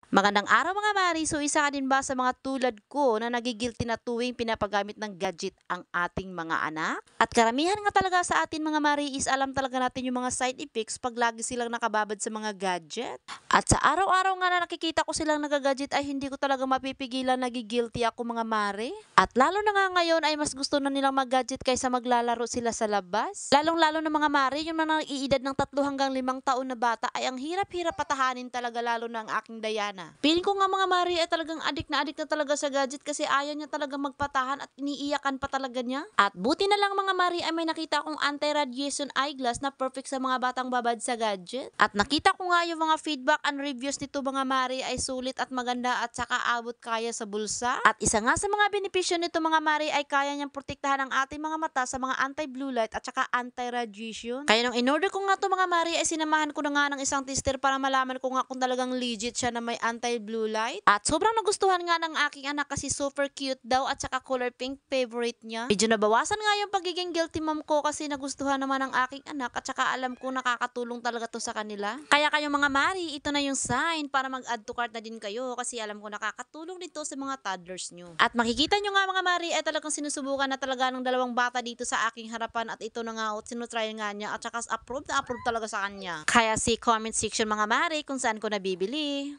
Magandang araw mga Mari. So isa ka din ba sa mga tulad ko na nagigilty na tuwing pinapagamit ng gadget ang ating mga anak? At karamihan nga talaga sa atin mga Mari is alam talaga natin yung mga side effects pag lagi silang nakababad sa mga gadget. At sa araw-araw nga na nakikita ko silang nagagadget ay hindi ko talaga mapipigilan, nagigilty ako mga Mari. At lalo na nga ngayon ay mas gusto na nilang mag-gadget kaysa maglalaro sila sa labas. Lalong-lalo na mga Mari, yung mga naiidad ng 3 hanggang 5 taon na bata ay ang hirap-hirap patahanin talaga, lalo na ang aking Diana. Feeling ko nga mga Mari ay talagang adik na talaga sa gadget kasi ayaw niya talaga magpatahan at iniiyakan pa talaga niya. At buti na lang mga Mari ay may nakita akong anti-radiation eyeglass na perfect sa mga batang babad sa gadget. At nakita ko nga yung mga feedback and reviews nito mga Mari ay sulit at maganda at saka abot kaya sa bulsa. At isa nga sa mga benepisyo nito mga Mari ay kaya niyang protektahan ang ating mga mata sa mga anti-blue light at saka anti-radiation. Kaya nung in-order ko nga to mga Mari ay sinamahan ko na nga ng isang tester para malaman ko nga kung talagang legit siya na may anti-blue light. At sobrang nagustuhan nga ng aking anak kasi super cute daw at saka color pink favorite niya. Medyo nabawasan nga yung pagiging guilty mom ko kasi nagustuhan naman ng aking anak at saka alam ko nakakatulong talaga to sa kanila. Kaya kayong mga Mari, ito na yung sign para mag-add to cart na din kayo kasi alam ko nakakatulong dito sa mga toddlers nyo. At makikita nyo nga mga Mari ay talagang sinusubukan na talaga ng dalawang bata dito sa aking harapan at ito na nga at sinutry nga niya at saka approve na approve talaga sa kanya. Kaya si comment section mga Mari kung saan ko nabibili.